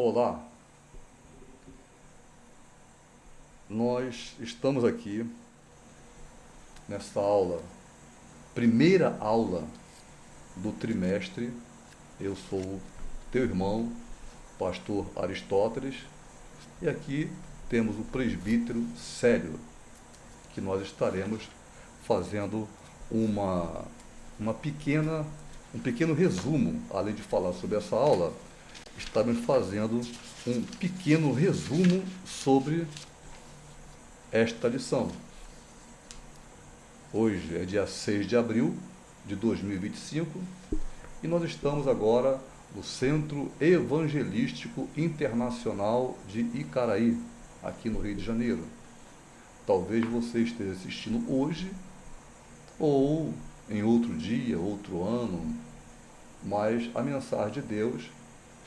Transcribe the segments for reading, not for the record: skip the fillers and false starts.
Olá, nós estamos aqui nessa aula, primeira aula do trimestre. Eu sou teu irmão, pastor Aristóteles, e aqui temos o presbítero Célio, que nós estaremos fazendo um pequeno resumo. Além de falar sobre essa aula, estamos fazendo um pequeno resumo sobre esta lição. Hoje é dia 6 de abril de 2025 e nós estamos agora no Centro Evangelístico Internacional de Icaraí, aqui no Rio de Janeiro. Talvez você esteja assistindo hoje ou em outro dia, outro ano, mas a mensagem de Deus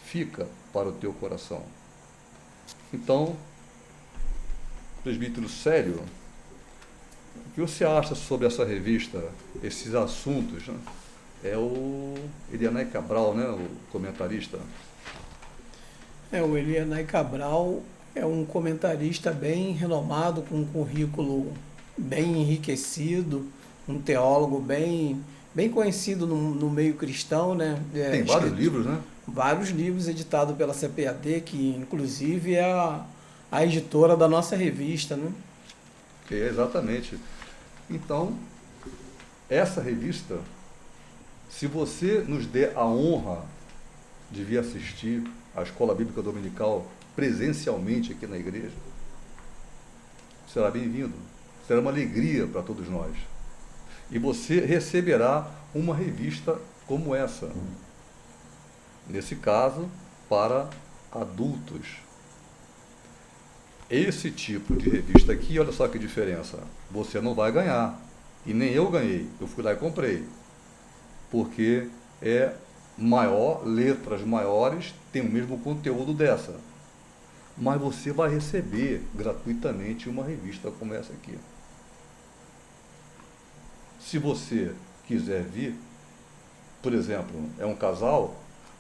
fica para o teu coração. Então, presbítero Célio, o que você acha sobre essa revista, esses assuntos, né? É o Elianai Cabral, né, o comentarista. O Elianai Cabral é um comentarista bem renomado, com um currículo bem enriquecido, um teólogo bem conhecido no meio cristão, né? Tem vários livros, né? Vários livros editados pela CPAD, que inclusive é a editora da nossa revista, né? Exatamente. Então, essa revista, se você nos der a honra de vir assistir à Escola Bíblica Dominical presencialmente aqui na igreja, será bem-vindo. Será uma alegria para todos nós. E você receberá uma revista como essa. Nesse caso, para adultos. Esse tipo de revista aqui, olha só que diferença. Você não vai ganhar. E nem eu ganhei. Eu fui lá e comprei. Porque é maior, letras maiores, tem o mesmo conteúdo dessa. Mas você vai receber gratuitamente uma revista como essa aqui. Se você quiser vir, por exemplo, é um casal,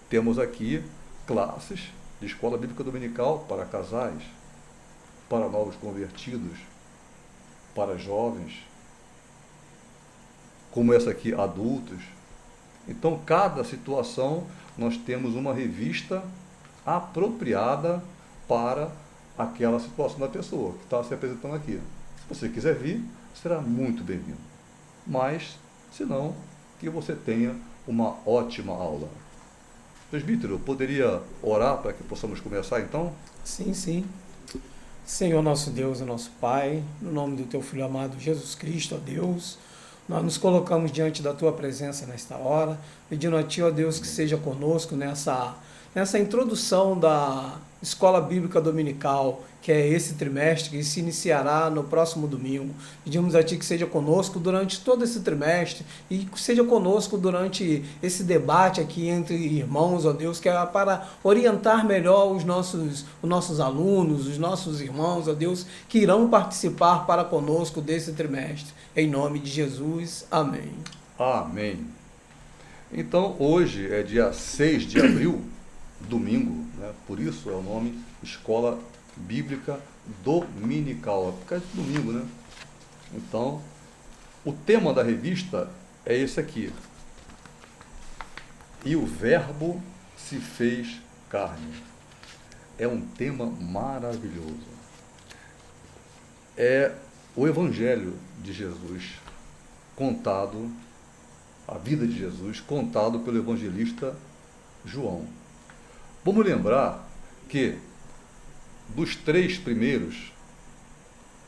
temos aqui classes de escola bíblica dominical para casais, para novos convertidos, para jovens, como essa aqui, adultos. Então, cada situação, nós temos uma revista apropriada para aquela situação da pessoa que está se apresentando aqui. Se você quiser vir, será muito bem-vindo. Mas, se não, que você tenha uma ótima aula. Presbítero, poderia orar para que possamos começar então? Sim. Senhor nosso Deus e nosso Pai, no nome do Teu Filho amado Jesus Cristo, ó Deus, nós nos colocamos diante da Tua presença nesta hora, pedindo a Ti, ó Deus, que seja conosco nessa introdução da Escola Bíblica Dominical, que é esse trimestre, que se iniciará no próximo domingo. Pedimos a Ti que seja conosco durante todo esse trimestre e seja conosco durante esse debate aqui entre irmãos, ó Deus, que é para orientar melhor os nossos alunos, os nossos irmãos, ó Deus, que irão participar para conosco desse trimestre. Em nome de Jesus, amém. Amém. Então, hoje é dia 6 de abril, domingo, né? Por isso é o nome Escola Bíblica Dominical, é por causa de domingo, né? Então, o tema da revista é esse aqui. E o Verbo se fez carne. É um tema maravilhoso. É o Evangelho de Jesus contado, a vida de Jesus contado pelo evangelista João. Vamos lembrar que dos 3 primeiros,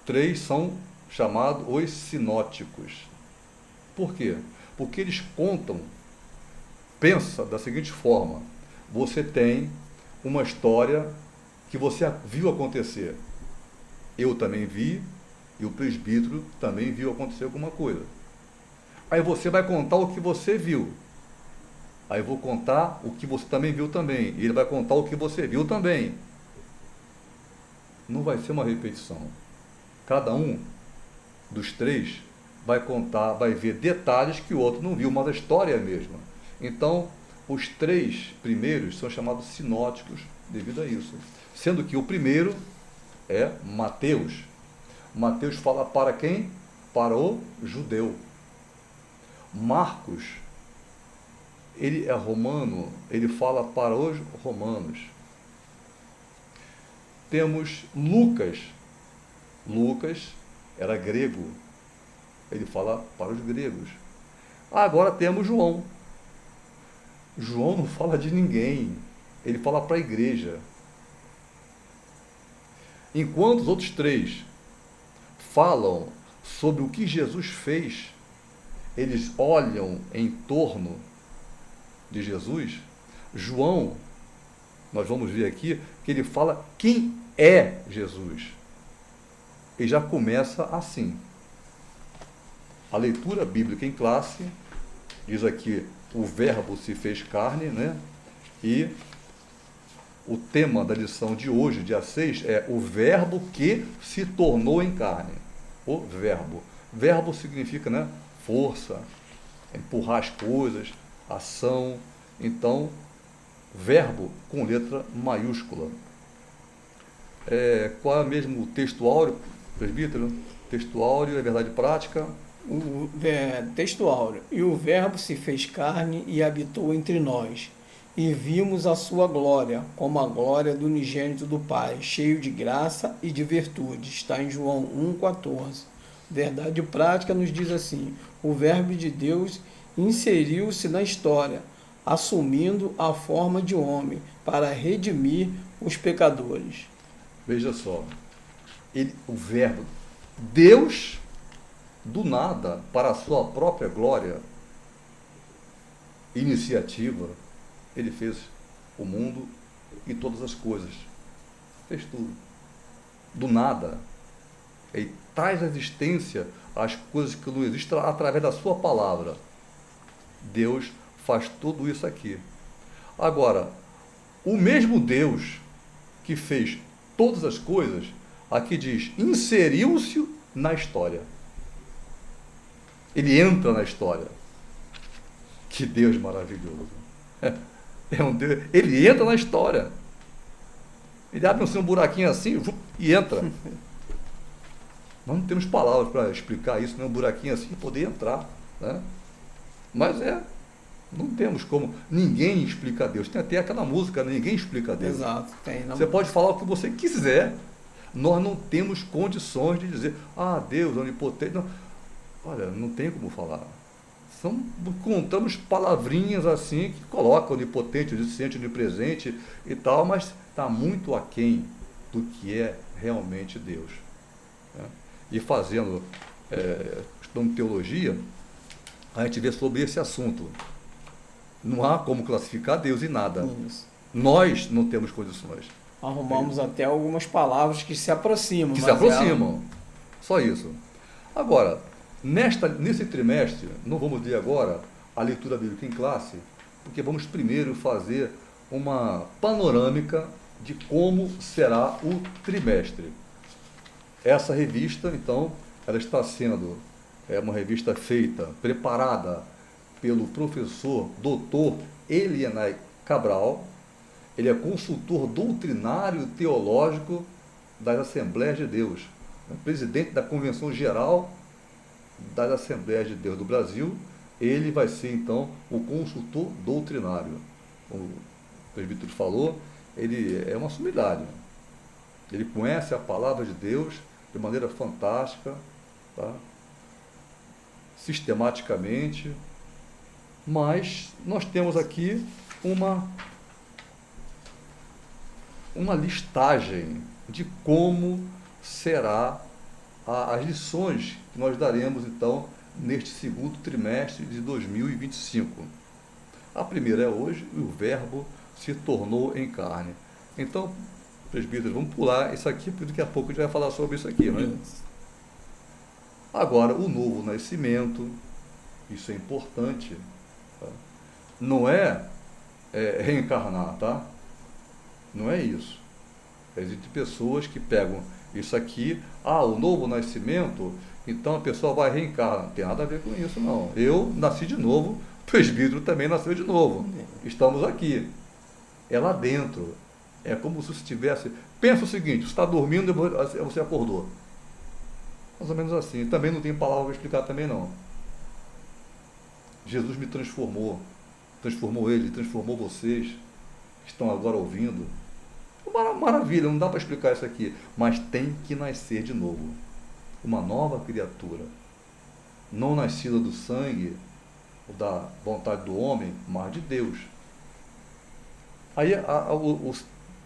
3 são chamados os sinóticos. Por quê? Porque eles contam, pensa da seguinte forma: você tem uma história que você viu acontecer. Eu também vi, e o presbítero também viu acontecer alguma coisa. Aí você vai contar o que você viu. Aí eu vou contar o que você também viu também. E ele vai contar o que você viu também. Não vai ser uma repetição. Cada um dos 3 vai contar, vai ver detalhes que o outro não viu, mas a história é a mesma. Então, os 3 primeiros são chamados sinóticos devido a isso. Sendo que o primeiro é Mateus. Mateus fala para quem? Para o judeu. Marcos, ele é romano, ele fala para os romanos. Temos Lucas. Lucas era grego, ele fala para os gregos. Agora temos João. João não fala de ninguém, ele fala para a igreja. Enquanto os outros 3 falam sobre o que Jesus fez, eles olham em torno de Jesus. João, nós vamos ver aqui, que ele fala quem é Jesus. E já começa assim. A leitura bíblica em classe, diz aqui, o verbo se fez carne, né? E o tema da lição de hoje, dia 6, é o verbo que se tornou em carne. O verbo. Verbo significa, né, força, empurrar as coisas, ação. Então, verbo com letra maiúscula. Qual é mesmo o texto áureo, presbítero? Texto áureo é verdade prática. Texto áureo. E o verbo se fez carne e habitou entre nós. E vimos a sua glória, como a glória do unigênito do Pai, cheio de graça e de virtude. Está em João 1,14. Verdade prática nos diz assim: o verbo de Deus inseriu-se na história, assumindo a forma de homem, para redimir os pecadores. Veja só, o verbo, Deus, do nada, para a sua própria glória, iniciativa, ele fez o mundo e todas as coisas. Fez tudo. Do nada. Ele traz à existência as coisas que não existem através da sua palavra. Deus faz tudo isso aqui. Agora, o mesmo Deus que fez todas as coisas, aqui diz, inseriu-se na história. Ele entra na história. Que Deus maravilhoso. É um Deus, ele entra na história. Ele abre um buraquinho assim e entra. Nós não temos palavras para explicar isso, né? Um buraquinho assim e poder entrar. Né? Mas não temos como. Ninguém explica Deus. Tem até aquela música, ninguém explica Deus. Exato, tem. Você pode falar o que você quiser. Nós não temos condições de dizer, Deus é onipotente. Não. Olha, não tem como falar. Contamos palavrinhas assim que colocam onipotente, onisciente, onipresente e tal, mas está muito aquém do que é realmente Deus. Né? E estudando teologia, a gente vê sobre esse assunto. Não há como classificar Deus em nada. Isso. Nós não temos condições. Arrumamos até algumas palavras que se aproximam. Só isso. Agora, nesse trimestre, não vamos ler agora a leitura bíblica em classe, porque vamos primeiro fazer uma panorâmica de como será o trimestre. Essa revista, então, ela está sendo uma revista feita, preparada pelo professor Dr. Elianai Cabral. Ele é consultor doutrinário teológico das Assembleias de Deus, presidente da Convenção Geral das Assembleias de Deus do Brasil. Ele vai ser, então, o consultor doutrinário. Como o presbítero falou, ele é uma sumidade. Ele conhece a palavra de Deus de maneira fantástica, tá? Sistematicamente, mas nós temos aqui uma listagem de como será as lições que nós daremos, então, neste segundo trimestre de 2025. A primeira é hoje, o verbo se tornou em carne. Então, presbíteros, vamos pular isso aqui, porque daqui a pouco a gente vai falar sobre isso aqui. Né? Agora, o novo nascimento, isso é importante. Tá? Não é reencarnar, tá? Não é isso. Existem pessoas que pegam isso aqui, o novo nascimento, então a pessoa vai reencarnar. Não tem nada a ver com isso, não. Eu nasci de novo O presbítero também nasceu de novo. Estamos aqui. É lá dentro. É como se você estivesse... Pensa o seguinte, você está dormindo e você acordou. Mais ou menos assim. Também não tem palavra para explicar também não. Jesus me transformou. Transformou ele, transformou vocês que estão agora ouvindo. Uma maravilha, não dá para explicar isso aqui. Mas tem que nascer de novo. Uma nova criatura. Não nascida do sangue, ou da vontade do homem, mas de Deus. Aí,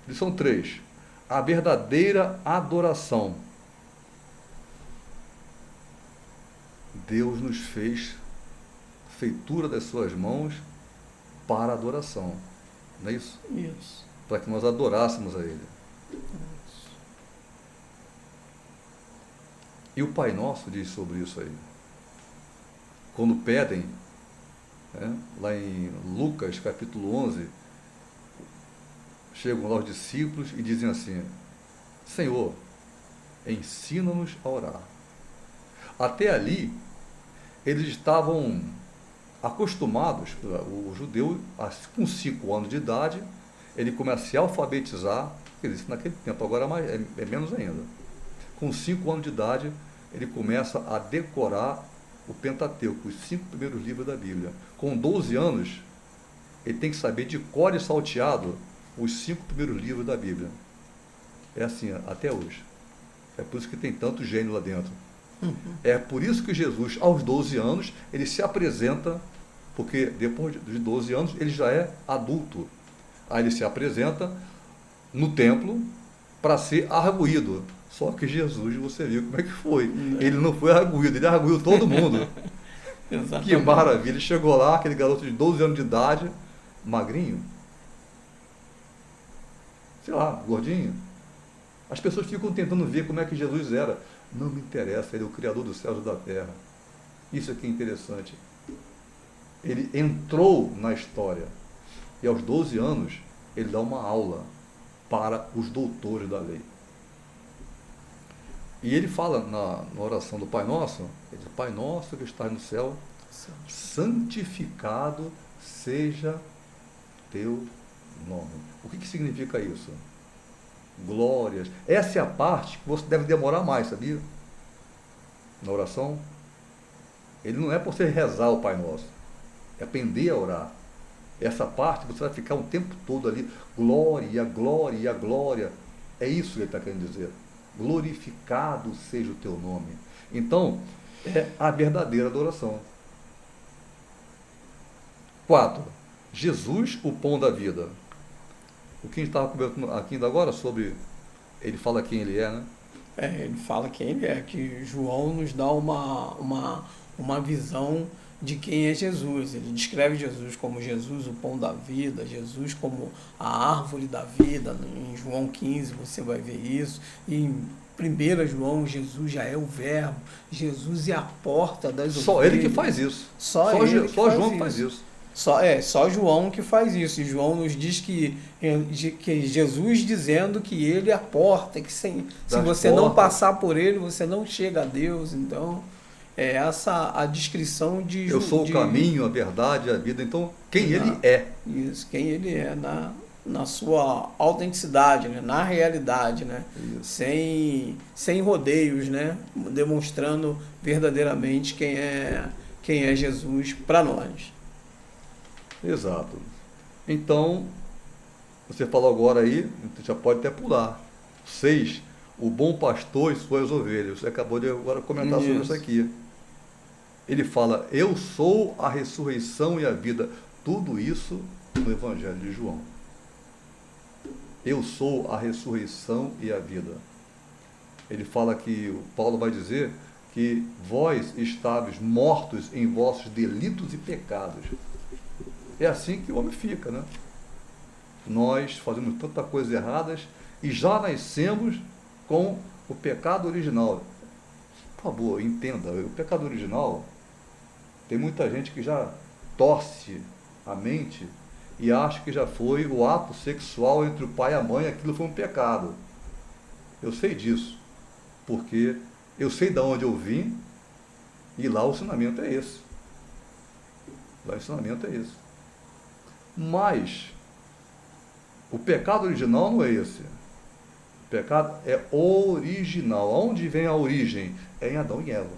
lição 3. A verdadeira adoração. Deus nos fez feitura das suas mãos para a adoração. Não é isso? Isso. Para que nós adorássemos a Ele. Isso. E o Pai Nosso diz sobre isso aí. Quando pedem, lá em Lucas capítulo 11, chegam lá os discípulos e dizem assim: Senhor, ensina-nos a orar. Até ali, eles estavam acostumados, o judeu, com 5 anos de idade, ele começa a se alfabetizar, quer dizer, naquele tempo, agora é menos ainda. Com 5 anos de idade, ele começa a decorar o Pentateuco, os 5 primeiros livros da Bíblia. Com 12 anos, ele tem que saber de cor e salteado os 5 primeiros livros da Bíblia. É assim até hoje. É por isso que tem tanto gênio lá dentro. É por isso que Jesus, aos 12 anos, ele se apresenta, porque depois de 12 anos ele já é adulto. Aí ele se apresenta no templo para ser arguído. Só que Jesus, você viu como é que foi. Ele não foi arguído, ele arguiu todo mundo. Que maravilha. Ele chegou lá, aquele garoto de 12 anos de idade, magrinho, sei lá, gordinho. As pessoas ficam tentando ver como é que Jesus era. Não me interessa, ele é o Criador dos céus e da terra. Isso aqui é interessante. Ele entrou na história. E aos 12 anos, ele dá uma aula para os doutores da lei. E ele fala na oração do Pai Nosso, ele diz: Pai Nosso que estás no céu, santificado seja teu nome. O que significa isso? Glórias. Essa é a parte que você deve demorar mais, sabia? Na oração. Ele não é para você rezar o Pai Nosso, é aprender a orar. Essa parte você vai ficar um tempo todo ali, glória, glória, glória. É isso que ele está querendo dizer. Glorificado seja o teu nome. Então, é a verdadeira adoração. 4. Jesus, o pão da vida. O que a gente estava conversando aqui ainda agora sobre, ele fala quem ele é, né? Ele fala quem ele é, que João nos dá uma visão de quem é Jesus. Ele descreve Jesus como Jesus, o pão da vida, Jesus como a árvore da vida. Em João 15 você vai ver isso. E em 1 João, Jesus já é o verbo. Jesus é a porta das ovelhas. Só ele que faz isso. Só João que faz isso. Só João que faz isso. E João nos diz que Jesus dizendo que ele é a porta, que se você não passar por ele, você não chega a Deus. Então, é essa a descrição de... Eu sou o caminho, a verdade, a vida. Então, quem ele é. Isso, quem ele é na sua autenticidade, né? Na realidade, né? Sem rodeios, né? Demonstrando verdadeiramente quem é Jesus para nós. Exato. Então, você falou agora aí, já pode até pular. 6. O bom pastor e suas ovelhas. Você acabou de agora comentar sobre isso aqui. Ele fala: eu sou a ressurreição e a vida. Tudo isso no Evangelho de João. Eu sou a ressurreição e a vida. Ele fala que, Paulo vai dizer que vós estáveis mortos em vossos delitos e pecados. É assim que o homem fica, né? Nós fazemos tanta coisa erradas e já nascemos com o pecado original. Por favor, entenda, o pecado original, tem muita gente que já torce a mente e acha que já foi o ato sexual entre o pai e a mãe, aquilo foi um pecado. Eu sei disso, porque eu sei de onde eu vim e lá o ensinamento é esse. O ensinamento é esse. Mas o pecado original não é esse. O pecado é original. Onde vem a origem? É em Adão e Eva.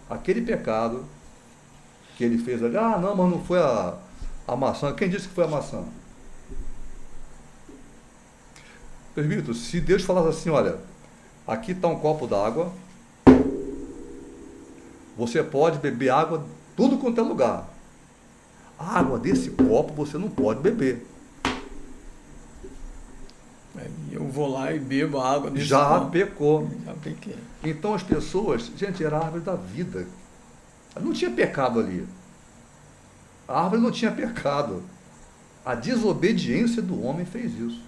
Aquele pecado que ele fez ali, não, mas não foi a maçã. Quem disse que foi a maçã? Presbítero, se Deus falasse assim, olha, aqui está um copo d'água, você pode beber água tudo quanto é lugar. A água desse copo você não pode beber. Eu vou lá e bebo a água desse Já copo. pecou. Já pequei. Então as pessoas, gente, era a árvore da vida. Não tinha pecado ali. A árvore não tinha pecado. A desobediência do homem fez isso.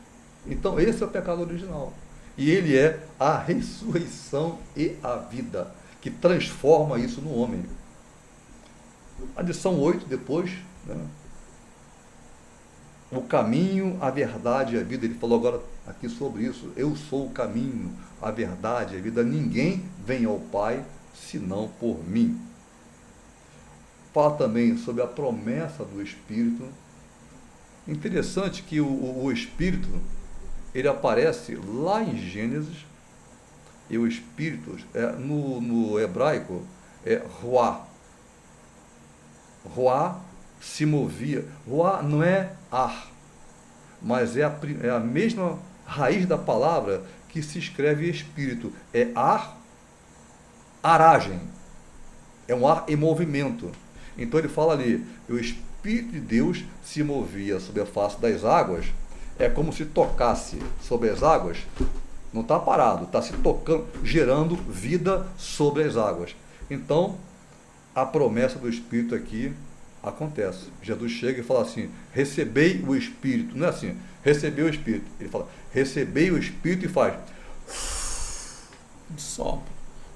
Então esse é o pecado original. E ele é a ressurreição e a vida, que transforma isso no homem. A lição 8 depois, né? O caminho, a verdade e a vida. Ele falou agora aqui sobre isso. Eu sou o caminho, a verdade e a vida. Ninguém vem ao Pai senão por mim. Fala também sobre a promessa do Espírito. Interessante que o Espírito, ele aparece lá em Gênesis, e o Espírito, no hebraico, é Ruá. Ruá se movia. Ruá não é ar, mas é a mesma raiz da palavra que se escreve Espírito. É ar, aragem. É um ar em movimento. Então ele fala ali, o Espírito de Deus se movia sobre a face das águas. É como se tocasse sobre as águas. Não está parado, está se tocando, gerando vida sobre as águas. Então, a promessa do Espírito aqui acontece. Jesus chega e fala assim, recebei o Espírito. Não é assim, recebei o Espírito. Ele fala, recebei o Espírito e faz Sopro.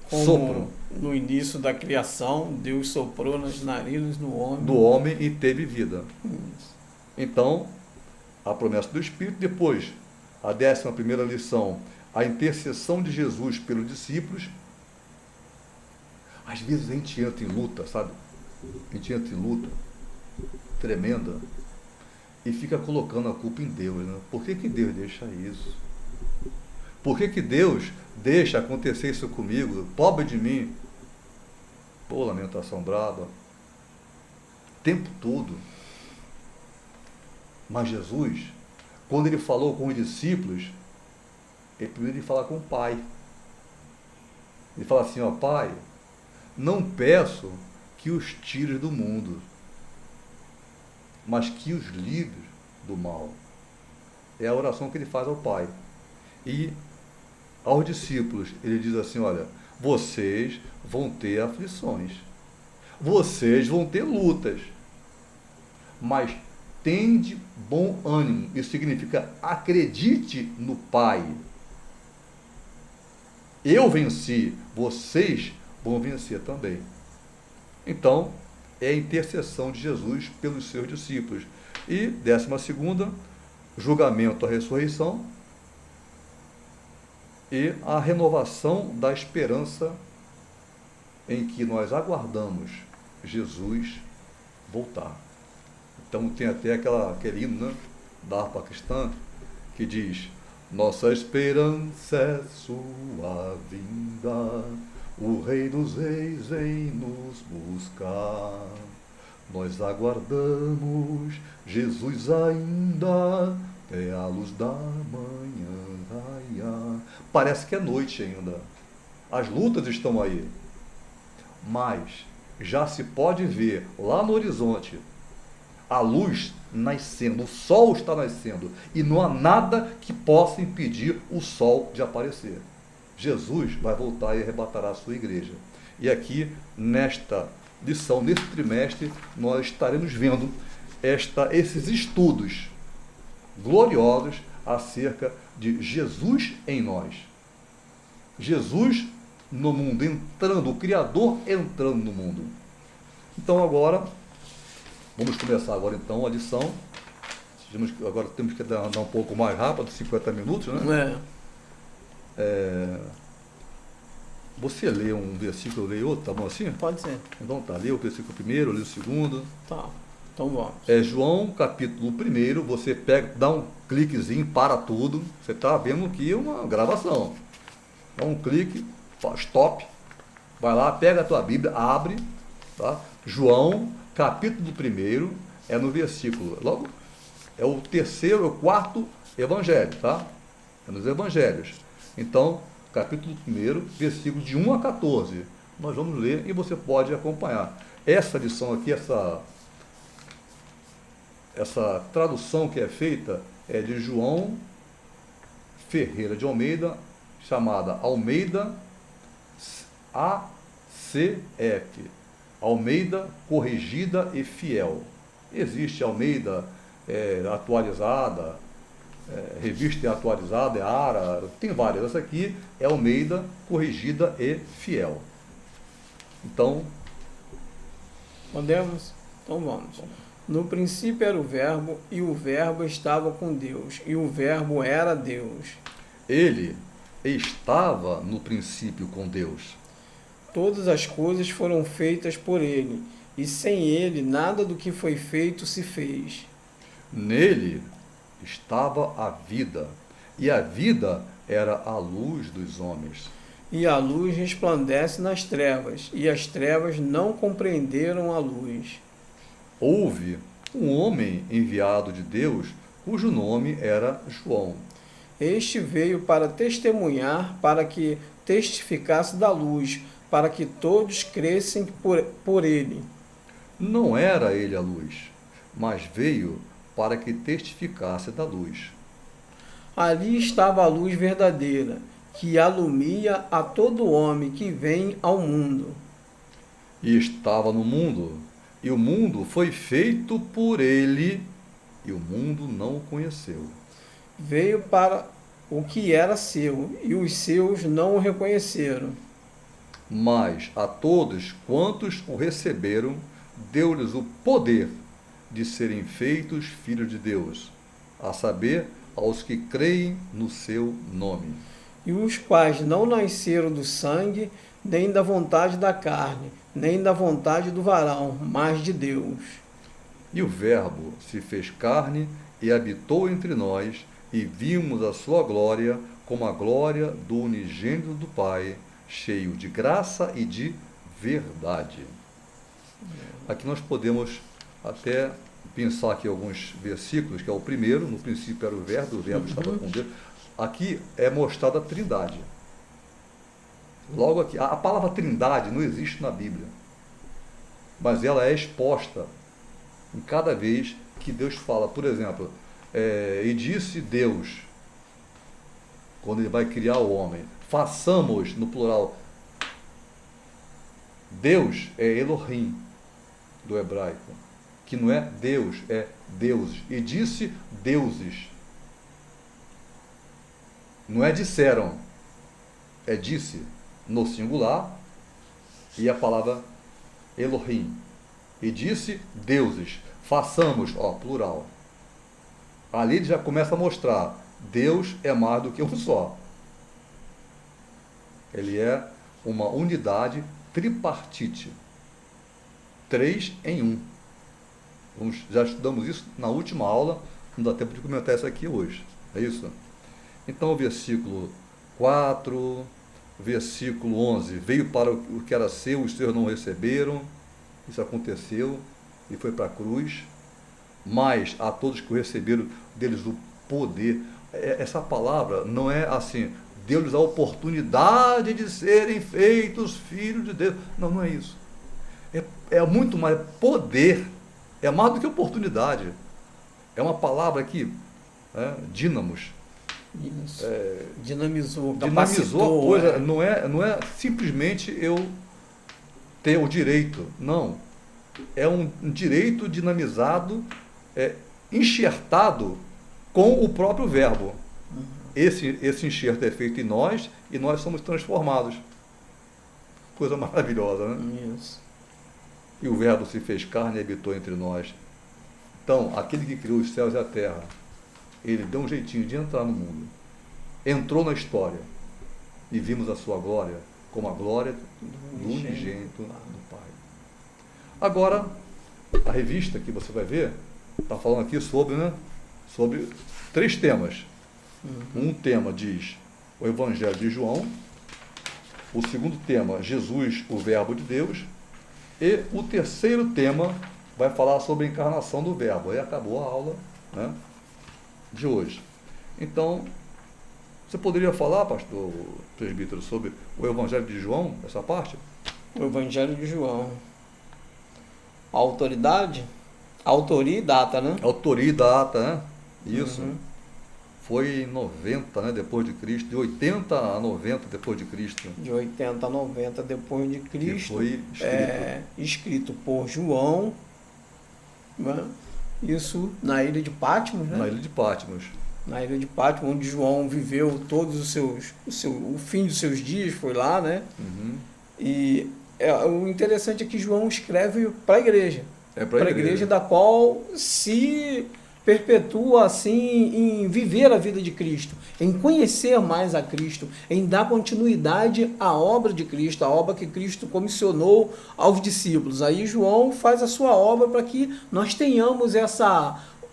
Sopro. No início da criação, Deus soprou nas narinas do homem e teve vida. Isso. Então, a promessa do Espírito. Depois, a 11ª lição, a intercessão de Jesus pelos discípulos. Às vezes a gente entra em luta, sabe? A gente entra em luta tremenda e fica colocando a culpa em Deus, né? Por que Deus deixa isso? Por que Deus deixa acontecer isso comigo? Pobre de mim. Pô, lamentação braba. O tempo todo. Mas Jesus, quando ele falou com os discípulos, ele primeiro ele fala com o Pai. Ele fala assim, ó, Pai, não peço que os tires do mundo, mas que os livres do mal. É a oração que ele faz ao Pai. E aos discípulos, ele diz assim, olha, vocês vão ter aflições, vocês vão ter lutas, mas tende bom ânimo. Isso significa acredite no Pai. Eu venci, vocês vão vencer também. Então, é a intercessão de Jesus pelos seus discípulos. E 12ª, julgamento à ressurreição e a renovação da esperança em que nós aguardamos Jesus voltar. Então tem até aquele hino, né, da harpa cristã que diz: nossa esperança é sua vinda, o Rei dos Reis vem nos buscar. Nós aguardamos Jesus ainda, até a luz da manhã raiar. Parece que é noite ainda. As lutas estão aí. Mas já se pode ver lá no horizonte a luz nascendo, o sol está nascendo, e não há nada que possa impedir o sol de aparecer. Jesus vai voltar e arrebatará a sua igreja. E aqui, nesta lição, nesse trimestre, nós estaremos vendo esses estudos gloriosos acerca de Jesus em nós. Jesus no mundo, entrando, o Criador entrando no mundo. Então agora, vamos começar agora então a lição. Agora temos que dar um pouco mais rápido, 50 minutos, né? Você lê um versículo, eu leio outro, tá bom assim? Pode ser. Então tá, lê o versículo primeiro, lê o segundo. Tá. Então vamos. É João, capítulo 1, você pega, dá um cliquezinho, para tudo, você está vendo aqui uma gravação. Dá um clique, stop, vai lá, pega a tua Bíblia, abre, tá? João, capítulo 1, é no versículo, logo, é o terceiro, o quarto evangelho, tá? É nos evangelhos. Então, capítulo 1, versículos de 1 a 14. Nós vamos ler e você pode acompanhar. Essa lição aqui, essa tradução que é feita é de João Ferreira de Almeida, chamada Almeida ACF, Almeida Corrigida e Fiel. Existe Almeida atualizada, revista atualizada, é ARA, tem várias. Essa aqui é Almeida Corrigida e Fiel. Então, podemos? Então vamos. No princípio era o Verbo, e o Verbo estava com Deus, e o Verbo era Deus. Ele estava no princípio com Deus. Todas as coisas foram feitas por ele, e sem ele nada do que foi feito se fez. Nele estava a vida, e a vida era a luz dos homens. E a luz resplandece nas trevas, e as trevas não compreenderam a luz. Houve um homem enviado de Deus, cujo nome era João. Este veio para testemunhar, para que testificasse da luz, para que todos crescem por ele. Não era ele a luz, mas veio para que testificasse da luz. Ali estava a luz verdadeira, que alumia a todo homem que vem ao mundo. E estava no mundo, e o mundo foi feito por ele, e o mundo não o conheceu. Veio para o que era seu, e os seus não o reconheceram. Mas a todos quantos o receberam, deu-lhes o poder de serem feitos filhos de Deus, a saber, aos que creem no seu nome. E os quais não nasceram do sangue, nem da vontade da carne, nem da vontade do varão, mas de Deus. E o Verbo se fez carne e habitou entre nós, e vimos a sua glória como a glória do unigênito do Pai, cheio de graça e de verdade. Aqui nós podemos até pensar aqui alguns versículos, que é o primeiro, no princípio era o Verbo estava com Deus. Aqui é mostrada a Trindade. Logo aqui, a palavra Trindade não existe na Bíblia, mas ela é exposta em cada vez que Deus fala. Por exemplo, e disse Deus, quando ele vai criar o homem, façamos, no plural. Deus é Elohim, do hebraico, que não é Deus, é deuses. E disse deuses. Não é disseram, é disse, no singular, e a palavra Elohim. E disse deuses, façamos, plural. Ali ele já começa a mostrar, Deus é mais do que um só. Ele é uma unidade tripartite. 3 em 1. Já estudamos isso na última aula, não dá tempo de comentar isso aqui hoje. É isso? Então, o versículo 4, versículo 11. Veio para o que era seu, os seus não receberam. Isso aconteceu e foi para a cruz. Mas a todos que o receberam, deles o poder. Essa palavra não é assim, deu-lhes a oportunidade de serem feitos filhos de Deus. Não, não é isso. É muito mais poder. É mais do que oportunidade. É uma palavra aqui, dínamos. Isso. Dinamizou Dinamizou a coisa. Não é simplesmente eu ter o direito. Não. É um direito dinamizado, enxertado com o próprio verbo. Uhum. Esse enxerto é feito em nós e nós somos transformados. Coisa maravilhosa, né? Isso. E o verbo se fez carne e habitou entre nós. Então, aquele que criou os céus e a terra, ele deu um jeitinho de entrar no mundo. Entrou na história. E vimos a sua glória como a glória do unigênito do Pai. Agora, a revista que você vai ver, está falando aqui sobre, né, sobre 3 temas. Um tema diz o Evangelho de João, o segundo tema, Jesus, o Verbo de Deus, e o terceiro tema vai falar sobre a encarnação do Verbo. Aí acabou a aula, né, de hoje. Então, você poderia falar, pastor presbítero, sobre o Evangelho de João, essa parte? O Evangelho de João. A autoridade? Autoria e data, né? Autoria e data, né? Isso. Foi em 90, né, depois de Cristo, de 80 a 90 depois de Cristo. De 80 a 90 depois de Cristo. Que foi escrito. Escrito por João, né? Isso na ilha de Patmos, né? Na ilha de Patmos. Na ilha de Patmos, onde João viveu todos o fim dos seus dias, foi lá, né? E o interessante é que João escreve para a igreja. Para a igreja da qual se perpetua assim em viver a vida de Cristo, em conhecer mais a Cristo, em dar continuidade à obra de Cristo, a obra que Cristo comissionou aos discípulos. Aí João faz a sua obra para que nós tenhamos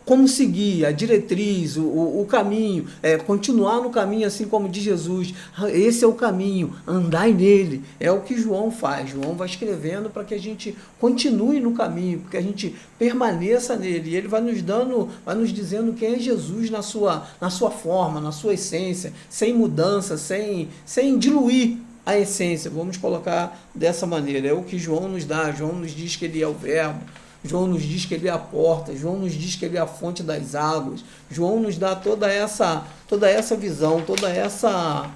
como seguir a diretriz, o caminho, continuar no caminho assim como de Jesus. Esse é o caminho, andai nele. É o que João faz. João vai escrevendo para que a gente continue no caminho, para que a gente permaneça nele. E ele vai nos dizendo quem é Jesus na sua forma, na sua essência, sem mudança, sem diluir a essência. Vamos colocar dessa maneira. É o que João nos dá. João nos diz que ele é o Verbo. João nos diz que ele é a porta, João nos diz que ele é a fonte das águas, João nos dá toda essa visão, toda essa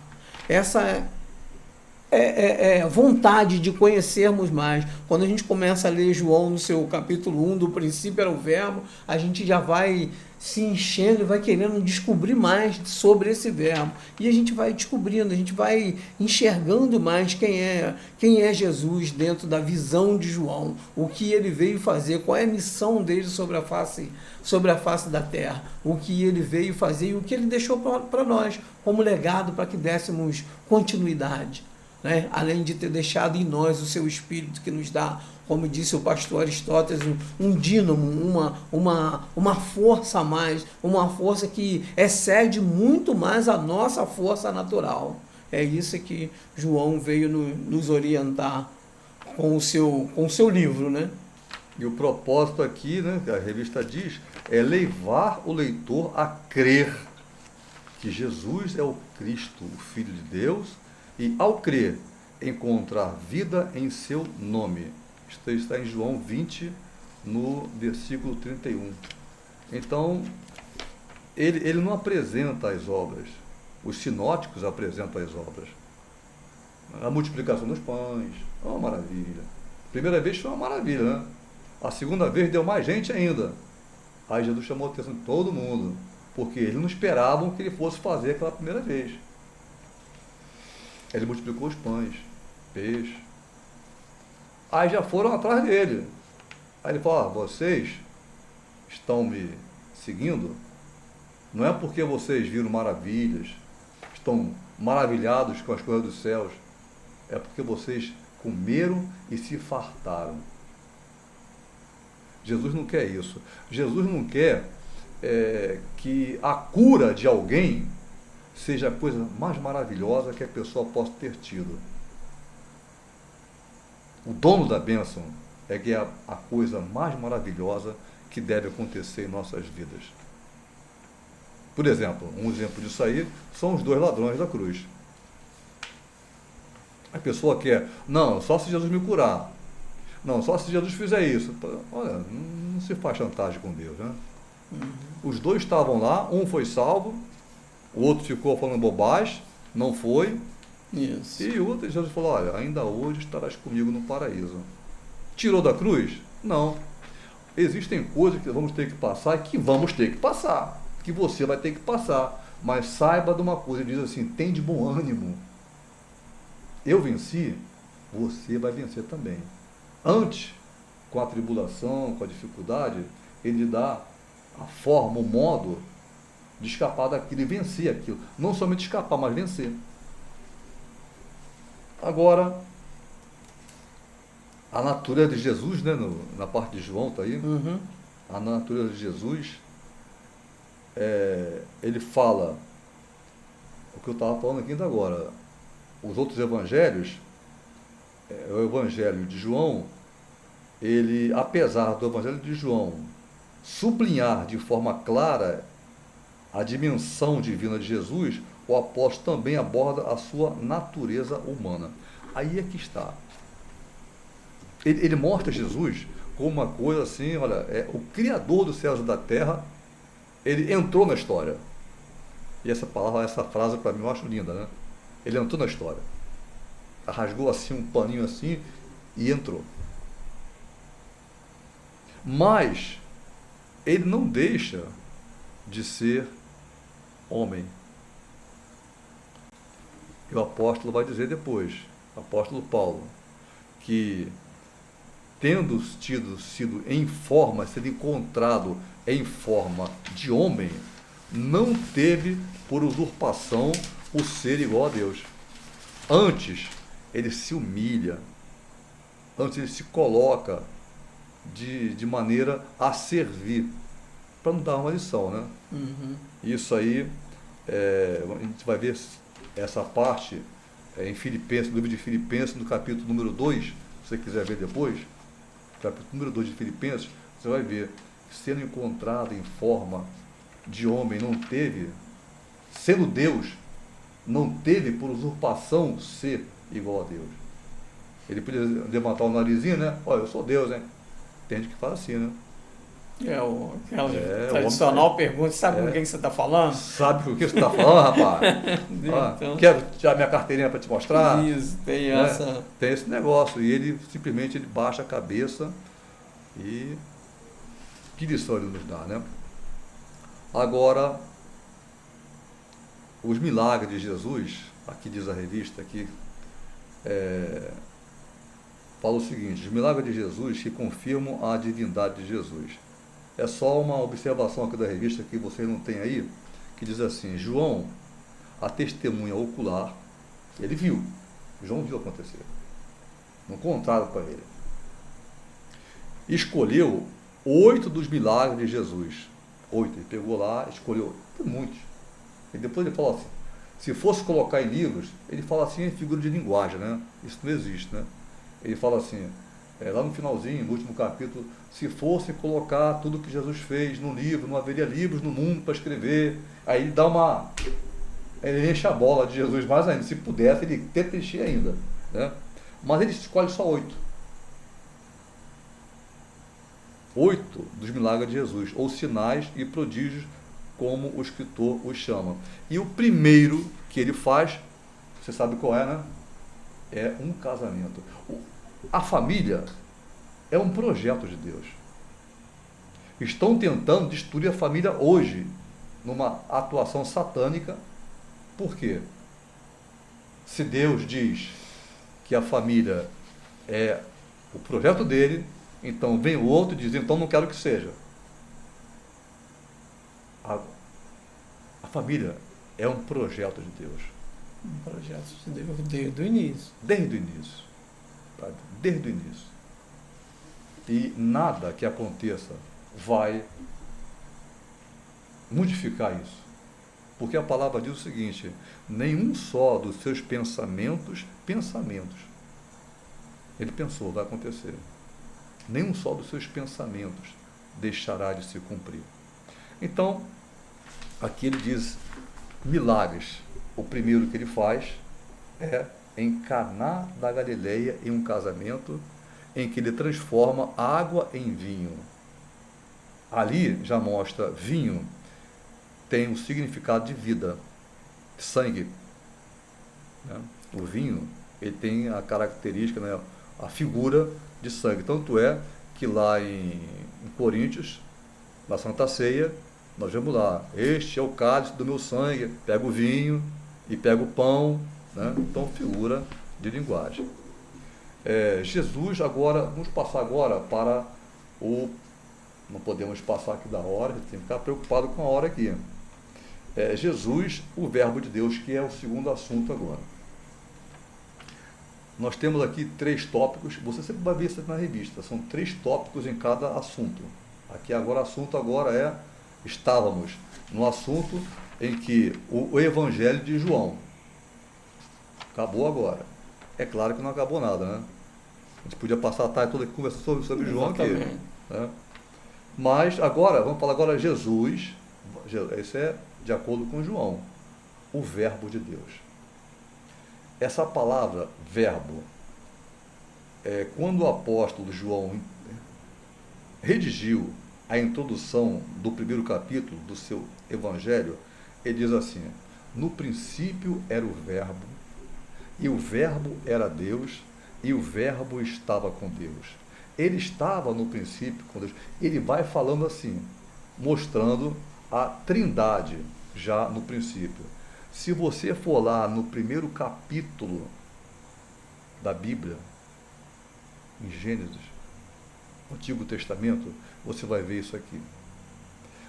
vontade de conhecermos mais. Quando a gente começa a ler João no seu capítulo 1, do princípio era o Verbo, a gente já vai se enchendo e vai querendo descobrir mais sobre esse Verbo. E a gente vai descobrindo, a gente vai enxergando mais quem é Jesus dentro da visão de João, o que ele veio fazer, qual é a missão dele sobre a face da terra, o que ele veio fazer e o que ele deixou para nós como legado para que dessemos continuidade. Né? Além de ter deixado em nós o seu Espírito que nos dá, como disse o pastor Aristóteles, um dínamo, uma força a mais, uma força que excede muito mais a nossa força natural. É isso que João veio nos orientar com o seu livro, né? E o propósito aqui, né, que a revista diz, é levar o leitor a crer que Jesus é o Cristo, o Filho de Deus, e ao crer, encontrar vida em seu nome. Isto está em João 20, no versículo 31. Então, ele não apresenta as obras. Os sinóticos apresentam as obras. A multiplicação dos pães, é uma maravilha. A primeira vez foi uma maravilha, né? A segunda vez deu mais gente ainda. Aí Jesus chamou a atenção de todo mundo, porque eles não esperavam que ele fosse fazer aquela primeira vez. Ele multiplicou os pães, peixe. Aí já foram atrás dele. Aí ele falou, vocês estão me seguindo? Não é porque vocês viram maravilhas, estão maravilhados com as coisas dos céus, é porque vocês comeram e se fartaram. Jesus não quer isso. Jesus não quer que a cura de alguém seja a coisa mais maravilhosa que a pessoa possa ter tido. O dono da bênção é que é a coisa mais maravilhosa que deve acontecer em nossas vidas. Por exemplo, um exemplo disso aí são os 2 ladrões da cruz. A pessoa quer, não, só se Jesus me curar. Não, só se Jesus fizer isso. Olha, não se faz chantagem com Deus, né? Os 2 estavam lá, um foi salvo, o outro ficou falando bobagem, não foi. Isso. E o outro, Jesus falou, olha, ainda hoje estarás comigo no paraíso. Tirou da cruz? Não. Existem coisas que vamos ter que passar e que vamos ter que passar, que você vai ter que passar. Mas saiba de uma coisa, ele diz assim, tem de bom ânimo. Eu venci, você vai vencer também. Antes, com a tribulação, com a dificuldade, ele dá a forma, o modo de escapar daquilo e vencer aquilo. Não somente escapar, mas vencer. Agora, a natureza de Jesus, né, na parte de João, está aí, Uhum. a natureza de Jesus, ele fala, o que eu estava falando aqui ainda agora, os outros evangelhos, o evangelho de João, ele, apesar do evangelho de João sublinhar de forma clara a dimensão divina de Jesus, o apóstolo também aborda a sua natureza humana. Aí é que está. Ele mostra Jesus como uma coisa assim, olha, o Criador dos céus e da terra, ele entrou na história. E essa palavra, essa frase para mim eu acho linda, né? Ele entrou na história. Rasgou assim um paninho assim e entrou. Mas ele não deixa de ser homem. E o apóstolo vai dizer depois, o apóstolo Paulo, que tendo sido em forma, sendo encontrado em forma de homem, não teve por usurpação o ser igual a Deus. Antes, ele se humilha, antes ele se coloca de maneira a servir, para não dar uma lição, né? Uhum. Isso aí, a gente vai ver essa parte em Filipenses, no livro de Filipenses, no capítulo número 2, se você quiser ver depois, capítulo número 2 de Filipenses, você vai ver que sendo encontrado em forma de homem, não teve, sendo Deus, não teve por usurpação ser igual a Deus. Ele podia levantar o narizinho, né? Olha, eu sou Deus, hein? Tem gente que fala assim, né? Aquela tradicional pergunta, sabe com quem você está falando? Sabe com quem você está falando, rapaz? Então, Quero tirar minha carteirinha para te mostrar. isso, tem Né? essa. Tem esse negócio. E ele simplesmente ele baixa a cabeça e que lição ele nos dá, né? Agora, os milagres de Jesus, aqui diz a revista, aqui, fala o seguinte: os milagres de Jesus que confirmam a divindade de Jesus. É só uma observação aqui da revista que vocês não têm aí, que diz assim: João, a testemunha ocular, ele viu. João viu acontecer. Não contaram para ele. Escolheu 8 dos milagres de Jesus. 8. Ele pegou lá, escolheu muitos. E depois ele falou assim: se fosse colocar em livros, ele fala assim em figura de linguagem, né? Isso não existe, né? Ele fala assim, lá no finalzinho, no último capítulo, se fosse colocar tudo que Jesus fez no livro, não haveria livros no mundo para escrever. Aí ele dá uma... ele enche a bola de Jesus mais ainda. Se pudesse, ele tenta encher ainda, né? Mas ele escolhe só 8. 8 dos milagres de Jesus, ou sinais e prodígios, como o escritor os chama. E o primeiro que ele faz, você sabe qual é, né? É um casamento. A família é um projeto de Deus. Estão tentando destruir a família hoje, numa atuação satânica. Por quê? Se Deus diz que a família é o projeto dele, então vem o outro e diz, então não quero que seja. A família é um projeto de Deus. Um projeto de Deus desde o início. Desde o início. Tá? Desde o início. E nada que aconteça vai modificar isso. Porque a palavra diz o seguinte: nenhum só dos seus pensamentos, ele pensou, vai acontecer. Nenhum só dos seus pensamentos deixará de se cumprir. Então, aqui ele diz milagres. O primeiro que ele faz é em Caná da Galileia, em um casamento em que ele transforma água em vinho. Ali já mostra, vinho tem um significado de vida, sangue, né? O vinho, ele tem a característica, né, a figura de sangue. Tanto é que lá em Coríntios, na Santa Ceia, nós vamos lá, este é o cálice do meu sangue, pega o vinho e pega o pão, né? Então, figura de linguagem. Jesus, agora, vamos passar agora para o... Não podemos passar aqui da hora, a gente tem que ficar preocupado com a hora aqui. Jesus, o verbo de Deus, que é o segundo assunto agora. Nós temos aqui 3 tópicos, você sempre vai ver isso na revista, são 3 tópicos em cada assunto. Aqui agora, o assunto agora estávamos no assunto em que o Evangelho de João. Acabou agora. É claro que não acabou nada, né? A gente podia passar a tarde toda aqui conversando sobre João aqui. Né? Mas agora, vamos falar agora de Jesus. Isso é de acordo com João, o Verbo de Deus. Essa palavra verbo, quando o apóstolo João redigiu a introdução do primeiro capítulo do seu evangelho, ele diz assim: no princípio era o verbo, e o verbo era Deus, e o verbo estava com Deus. Ele estava no princípio com Deus. Ele vai falando assim, mostrando a trindade já no princípio. Se você for lá no primeiro capítulo da Bíblia, em Gênesis, no Antigo Testamento, você vai ver isso aqui.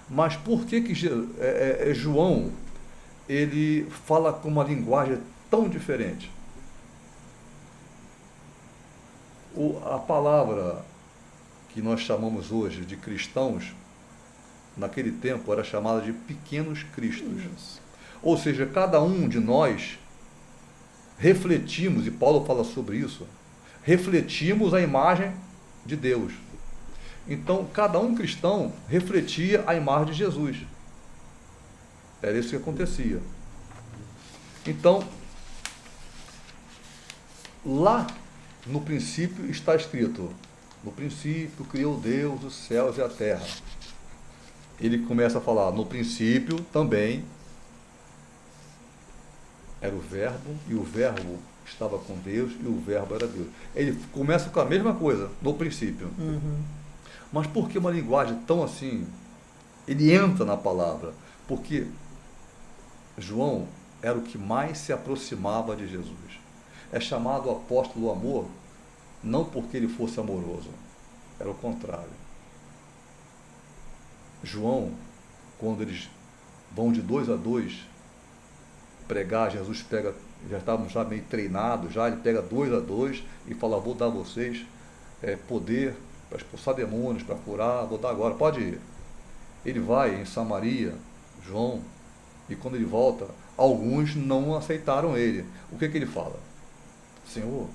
Mas por que João ele fala com uma linguagem tão diferente? A palavra que nós chamamos hoje de cristãos, naquele tempo era chamada de pequenos cristos. Isso. Ou seja, cada um de nós refletimos, e Paulo fala sobre isso, refletimos a imagem de Deus. Então, cada um cristão refletia a imagem de Jesus. Era isso que acontecia. Então, lá no princípio está escrito: no princípio criou Deus os céus e a terra. Ele começa a falar: no princípio também era o verbo, e o verbo estava com Deus, e o verbo era Deus. Ele começa com a mesma coisa, no princípio. Uhum. Mas por que uma linguagem tão assim? Ele entra na palavra, porque João era o que mais se aproximava de Jesus. É chamado apóstolo do amor, não porque ele fosse amoroso, era o contrário. João, quando eles vão de 2 a 2 pregar, Jesus pega, já estávamos já meio treinados, ele pega 2 a 2 e fala: vou dar a vocês poder para expulsar demônios, para curar, vou dar agora, pode ir. Ele vai em Samaria, João, e quando ele volta, alguns não aceitaram ele. O que ele fala? Senhor,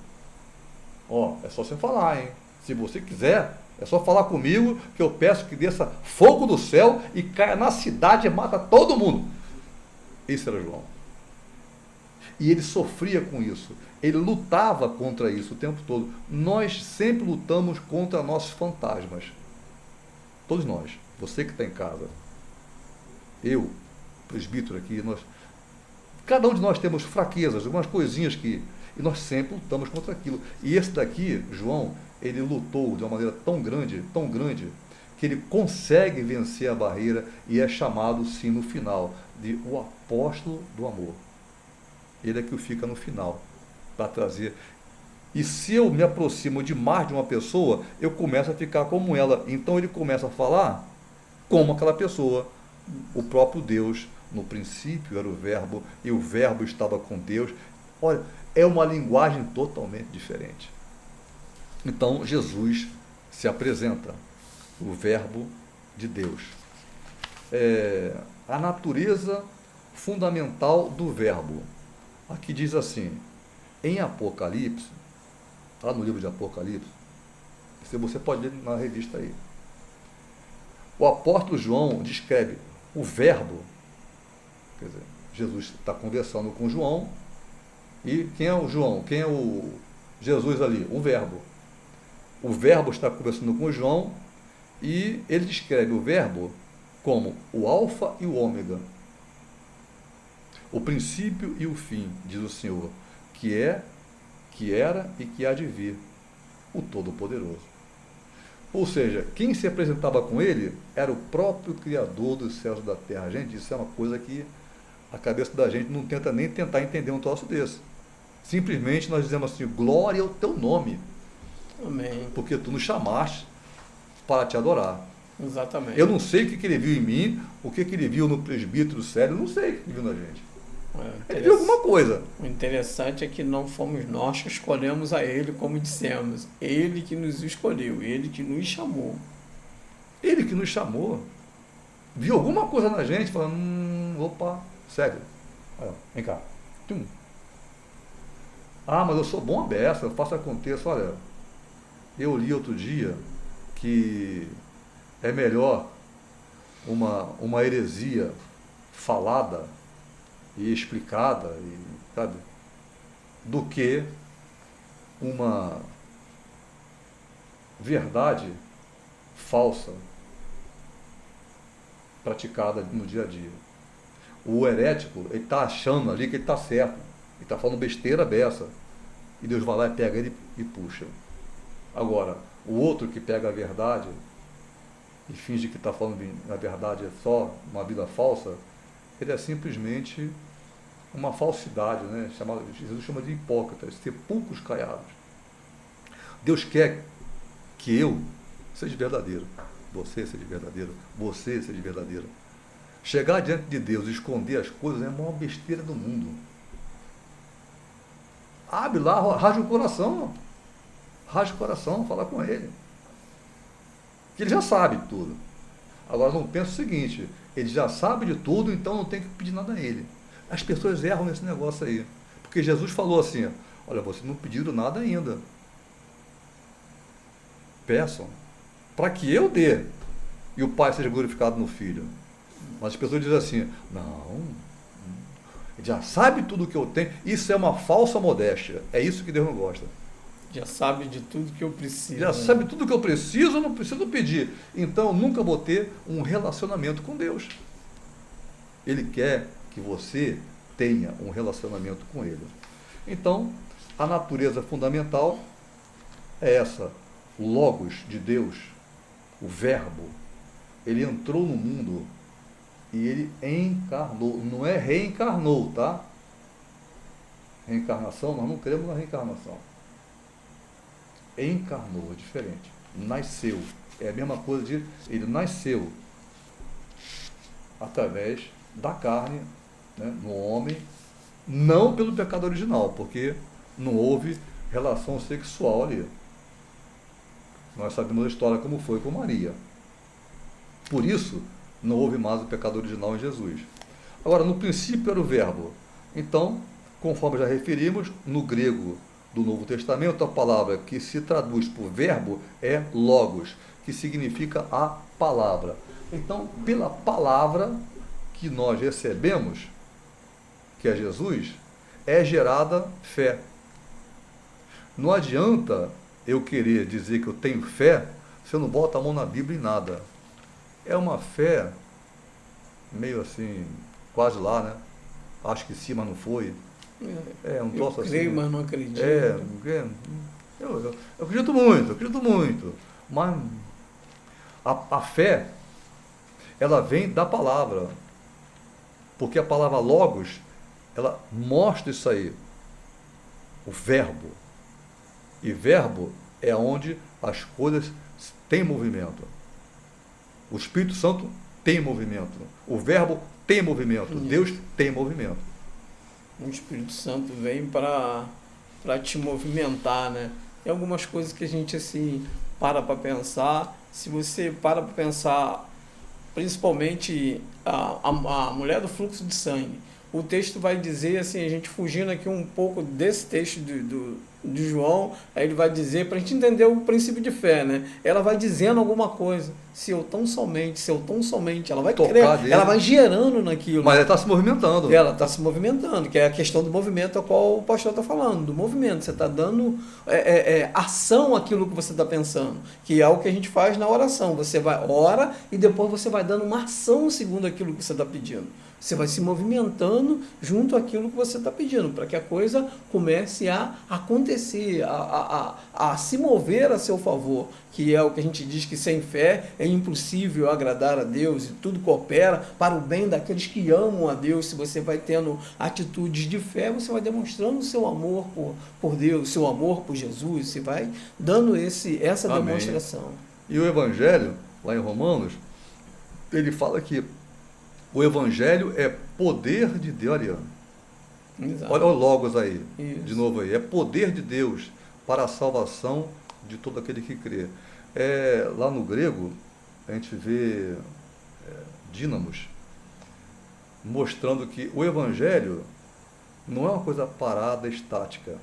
é só você falar, hein? Se você quiser, é só falar comigo, que eu peço que desça fogo do céu e caia na cidade e mata todo mundo. Esse era João. E ele sofria com isso. Ele lutava contra isso o tempo todo. Nós sempre lutamos contra nossos fantasmas. Todos nós. Você que está em casa. Eu, presbítero aqui, cada um de nós temos fraquezas, algumas coisinhas e nós sempre lutamos contra aquilo. E esse daqui, João, ele lutou de uma maneira tão grande, que ele consegue vencer a barreira e é chamado, sim, no final, de o apóstolo do amor. Ele é que fica no final, para trazer. E se eu me aproximo demais de uma pessoa, eu começo a ficar como ela. Então ele começa a falar como aquela pessoa. O próprio Deus, no princípio era o verbo, e o verbo estava com Deus. Olha, é uma linguagem totalmente diferente. Então Jesus se apresenta, o verbo de Deus. A natureza fundamental do verbo. Aqui diz assim, em Apocalipse, lá no livro de Apocalipse, você pode ler na revista aí, o apóstolo João descreve o verbo, quer dizer, Jesus está conversando com João, e quem é o João? Quem é o Jesus ali? O verbo. O verbo está conversando com João, e ele descreve o verbo como o alfa e o ômega, o princípio e o fim, diz o Senhor, que é, que era e que há de vir, o Todo-Poderoso. Ou seja, quem se apresentava com ele era o próprio Criador dos céus e da terra. Gente, isso é uma coisa que a cabeça da gente não tenta nem tentar entender um troço desse. Simplesmente nós dizemos assim: glória ao teu nome. Amém. Porque tu nos chamaste para te adorar. Exatamente. Eu não sei o que ele viu em mim, o que ele viu no presbítero Célio, eu não sei o que ele viu na gente. Ele viu alguma coisa. O interessante é que não fomos nós que escolhemos a Ele, como dissemos. Ele que nos escolheu, Ele que nos chamou. Ele que nos chamou. Viu alguma coisa na gente, falando, opa, sério. Olha, vem cá. Tum. Ah, mas eu sou bom a beça, eu faço acontecer. Olha, eu li outro dia que é melhor uma heresia falada e explicada, sabe, do que uma verdade falsa praticada no dia a dia. O herético, ele está achando ali que ele está certo, ele está falando besteira beça, e Deus vai lá e pega ele e puxa. Agora, o outro que pega a verdade e finge que está falando a verdade é só uma vida falsa, ele é simplesmente uma falsidade, né? Jesus chama de hipócritas, sepulcros caiados. Deus quer que eu seja verdadeiro, você seja verdadeiro, você seja verdadeiro. Chegar diante de Deus e esconder as coisas é a maior besteira do mundo. Abre lá, rasga o coração, fala com Ele. Que Ele já sabe de tudo. Agora não pensa o seguinte, Ele já sabe de tudo, então não tem que pedir nada a Ele. As pessoas erram nesse negócio aí. Porque Jesus falou assim, olha, vocês não pediram nada ainda. Peçam, para que eu dê, e o Pai seja glorificado no Filho. Mas as pessoas dizem assim, não, Ele já sabe tudo que eu tenho, isso é uma falsa modéstia, é isso que Deus não gosta. Já sabe de tudo que eu preciso. Já sabe tudo que eu preciso, eu não preciso pedir. Então, eu nunca vou ter um relacionamento com Deus. Ele quer que você tenha um relacionamento com Ele. Então, a natureza fundamental é essa. O Logos de Deus, o Verbo, ele entrou no mundo e ele encarnou. Não é reencarnou, tá? Reencarnação, nós não cremos na reencarnação. Encarnou, é diferente. Nasceu. É a mesma coisa de ele nasceu através da carne, né, no homem, não pelo pecado original, porque não houve relação sexual ali. Nós sabemos a história como foi com Maria. Por isso, não houve mais o pecado original em Jesus. Agora, no princípio era o verbo. Então, conforme já referimos, no grego do Novo Testamento, a palavra que se traduz por verbo é logos, que significa a palavra. Então, pela palavra que nós recebemos, que é Jesus, é gerada fé. Não adianta eu querer dizer que eu tenho fé se eu não boto a mão na Bíblia em nada. É uma fé meio assim, quase lá, né? Acho que sim, mas não foi. É um troço assim. Eu creio, mas não acredito. Eu acredito muito. Mas a fé, ela vem da palavra. Porque a palavra logos, ela mostra isso aí. O verbo. E verbo é onde as coisas têm movimento. O Espírito Santo tem movimento. O verbo tem movimento. Deus tem movimento. O Espírito Santo vem para te movimentar, né? Tem algumas coisas que a gente assim para pensar. Se você para pensar, principalmente a mulher do fluxo de sangue, o texto vai dizer assim, a gente fugindo aqui um pouco desse texto de João, aí ele vai dizer, para a gente entender o princípio de fé, né? Ela vai dizendo alguma coisa, se eu tão somente, ela vai crer, ela vai gerando naquilo. Mas ela está se movimentando. Ela está se movimentando, que é a questão do movimento a qual o pastor está falando, do movimento. Você está dando ação àquilo que você está pensando, que é o que a gente faz na oração. Você ora e depois você vai dando uma ação segundo aquilo que você está pedindo. Você vai se movimentando junto àquilo que você está pedindo, para que a coisa comece a acontecer, a se mover a seu favor, que é o que a gente diz que sem fé é impossível agradar a Deus, e tudo coopera para o bem daqueles que amam a Deus. Se você vai tendo atitudes de fé, você vai demonstrando o seu amor por Deus, seu amor por Jesus, você vai dando essa Amém. demonstração. E o Evangelho, lá em Romanos, ele fala que o Evangelho é poder de Deus, Ariano. Exato. Olha o Logos aí, Isso. de novo aí. É poder de Deus para a salvação de todo aquele que crê. Lá no grego, a gente vê dínamos, mostrando que o Evangelho não é uma coisa parada, estática.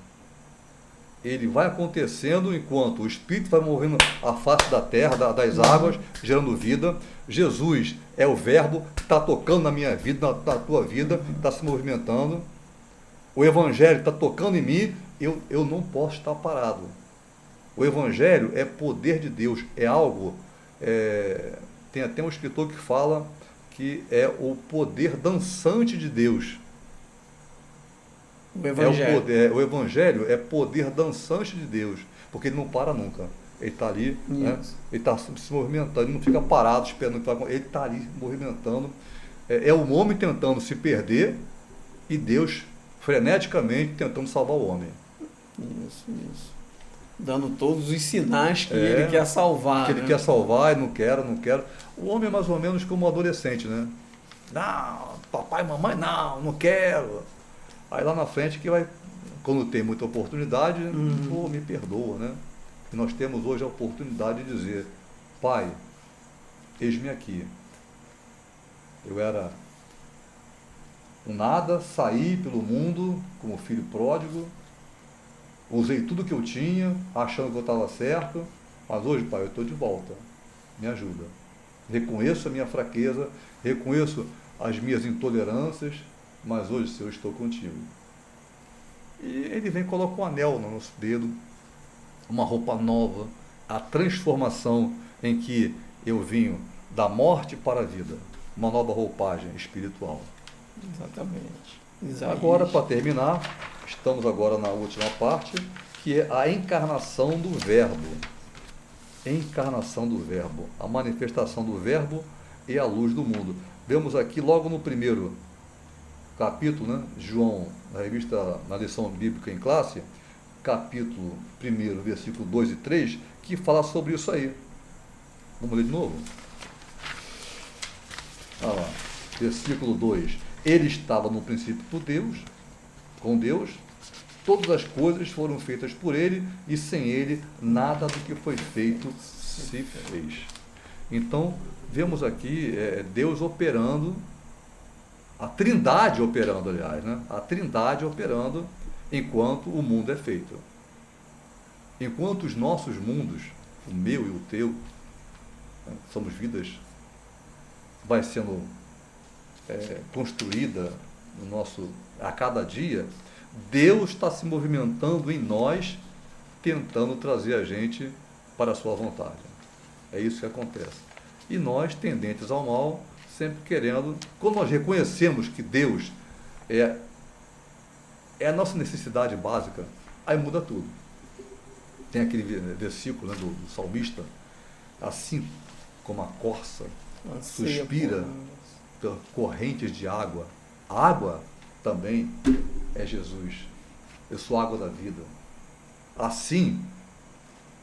Ele vai acontecendo enquanto o Espírito vai movendo a face da terra, das águas, gerando vida. Jesus é o Verbo que está tocando na minha vida, na tua vida, está se movimentando. O Evangelho está tocando em mim, eu não posso estar parado. O Evangelho é poder de Deus, é algo... tem até um escritor que fala que é o poder dançante de Deus. O Evangelho. O Evangelho é poder dançante de Deus, porque ele não para nunca. Ele está ali, né? Ele está se movimentando, ele não fica parado esperando que vai acontecer. Ele está ali movimentando. É o homem tentando se perder e Deus freneticamente tentando salvar o homem. Isso. Dando todos os sinais que ele quer salvar. Que ele quer salvar e não quero. O homem é mais ou menos como um adolescente, né? Não, papai e mamãe, não quero. Aí lá na frente que vai, quando tem muita oportunidade, pô, me perdoa, né? E nós temos hoje a oportunidade de dizer, pai, eis-me aqui. Eu era um nada, saí pelo mundo como filho pródigo, usei tudo que eu tinha, achando que eu estava certo, mas hoje, pai, eu estou de volta. Me ajuda. Reconheço a minha fraqueza, reconheço as minhas intolerâncias, mas hoje, Senhor, eu estou contigo. E ele vem e coloca um anel no nosso dedo, uma roupa nova, a transformação em que eu vim da morte para a vida, uma nova roupagem espiritual. Exatamente. Agora, para terminar, estamos agora na última parte, que é a encarnação do Verbo. Encarnação do Verbo, a manifestação do Verbo e a luz do mundo. Vemos aqui logo no primeiro capítulo, né, João, na lição bíblica em classe, capítulo 1, versículo 2 e 3, que fala sobre isso aí. Vamos ler de novo? Olha lá, versículo 2. Ele estava no princípio com Deus, todas as coisas foram feitas por ele, e sem ele nada do que foi feito se fez. Então, vemos aqui Deus operando, a Trindade operando, aliás, né? A Trindade operando enquanto o mundo é feito. Enquanto os nossos mundos, o meu e o teu, né, somos vidas, vai sendo construída a cada dia, Deus está se movimentando em nós, tentando trazer a gente para a sua vontade. É isso que acontece. E nós, tendentes ao mal, sempre querendo, quando nós reconhecemos que Deus é a nossa necessidade básica, aí muda tudo. Tem aquele versículo, né, do salmista, assim como a corça suspira pelas correntes de água, a água também é Jesus. Eu sou a água da vida. Assim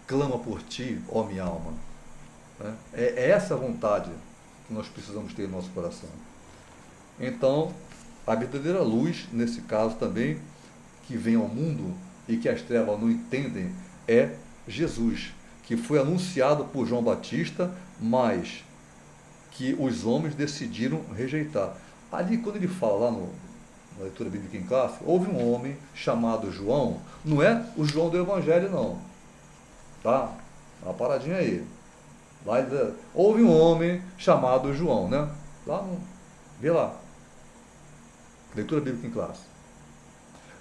clama por ti, ó minha alma. É essa vontade que nós precisamos ter no nosso coração. Então, a verdadeira luz, nesse caso também, que vem ao mundo e que as trevas não entendem, é Jesus, que foi anunciado por João Batista, mas que os homens decidiram rejeitar. Ali, quando ele fala lá na leitura bíblica em classe, houve um homem chamado João, não é o João do Evangelho, não. Tá? Uma paradinha aí. Houve um homem chamado João, né? Vê lá. Leitura bíblica em classe.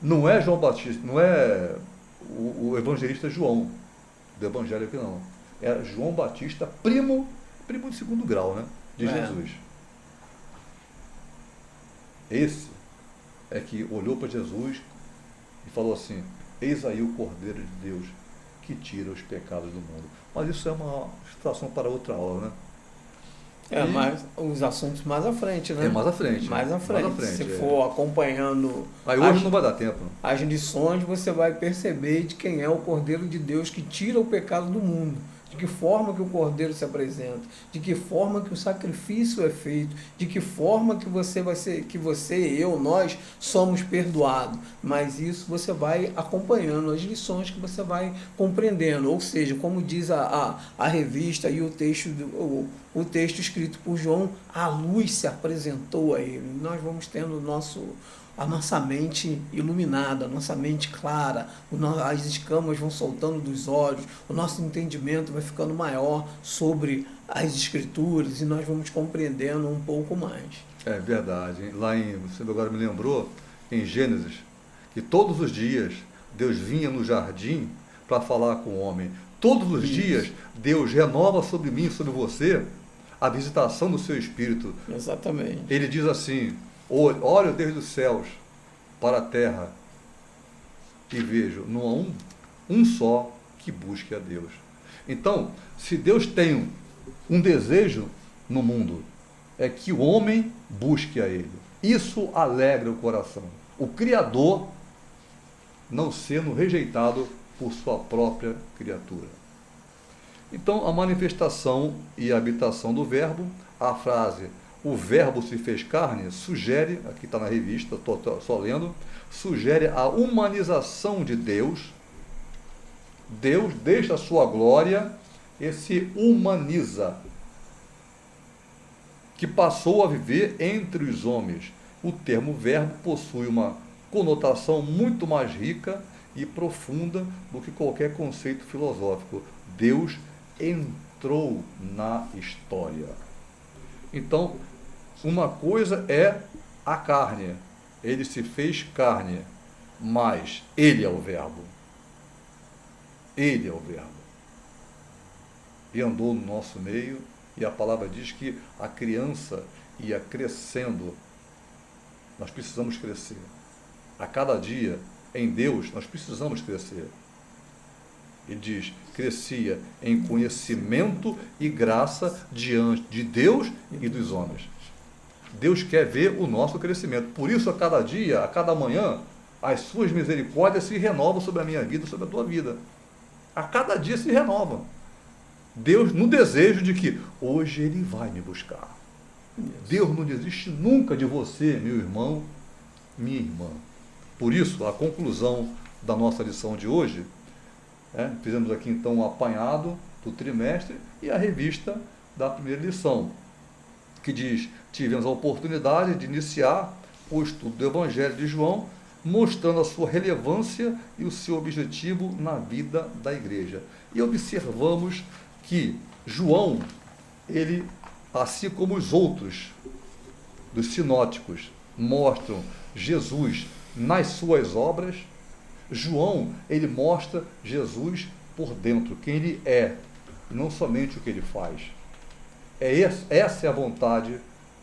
Não é João Batista, não é o evangelista João do Evangelho aqui, não. É João Batista, primo de segundo grau, né? De Jesus. Esse é que olhou para Jesus e falou assim: eis aí o Cordeiro de Deus que tira os pecados do mundo. Mas isso é uma situação para outra hora, né? Mas os assuntos mais à frente, né? Mais à frente. Mais à frente. Se for acompanhando... Aí hoje não vai dar tempo. As lições, você vai perceber de quem é o Cordeiro de Deus que tira o pecado do mundo. de que forma que o cordeiro se apresenta, de que forma que o sacrifício é feito, de que forma que você vai ser, que você, eu, nós somos perdoados. Mas isso você vai acompanhando as lições que você vai compreendendo. Ou seja, como diz a revista e o texto escrito por João, a luz se apresentou a ele. Nós vamos tendo a nossa mente iluminada, a nossa mente clara, as escamas vão soltando dos olhos, o nosso entendimento vai ficando maior sobre as escrituras e nós vamos compreendendo um pouco mais. É verdade. Você agora me lembrou, em Gênesis, que todos os dias Deus vinha no jardim para falar com o homem. Todos os dias Deus renova sobre mim, sobre você, a visitação do seu espírito. Exatamente. Ele diz assim: olho desde os céus para a terra e vejo, não há um só que busque a Deus. Então, se Deus tem um desejo no mundo, é que o homem busque a Ele. Isso alegra o coração. O Criador não sendo rejeitado por sua própria criatura. Então, a manifestação e a habitação do Verbo, a frase "o Verbo se fez carne", sugere, aqui está na revista, estou só lendo, sugere a humanização de Deus. Deus deixa a sua glória e se humaniza, que passou a viver entre os homens. O termo verbo possui uma conotação muito mais rica e profunda do que qualquer conceito filosófico. Deus entrou na história. Então, uma coisa é a carne, ele se fez carne, mas ele é o verbo. Ele é o verbo. E andou no nosso meio, e a palavra diz que a criança ia crescendo. Nós precisamos crescer. A cada dia, em Deus, nós precisamos crescer. Ele diz, crescia em conhecimento e graça diante de Deus e dos homens. Deus quer ver o nosso crescimento. Por isso, a cada dia, a cada manhã, as suas misericórdias se renovam sobre a minha vida, sobre a tua vida. A cada dia se renova. Deus no desejo de que hoje Ele vai me buscar. Deus não desiste nunca de você, meu irmão, minha irmã. Por isso, a conclusão da nossa lição de hoje, fizemos aqui então um apanhado do trimestre e a revista da primeira lição, que diz, tivemos a oportunidade de iniciar o estudo do Evangelho de João, mostrando a sua relevância e o seu objetivo na vida da igreja. E observamos que João, ele, assim como os outros dos sinóticos, mostram Jesus nas suas obras, João, ele mostra Jesus por dentro, quem ele é, não somente o que ele faz. Essa é a vontade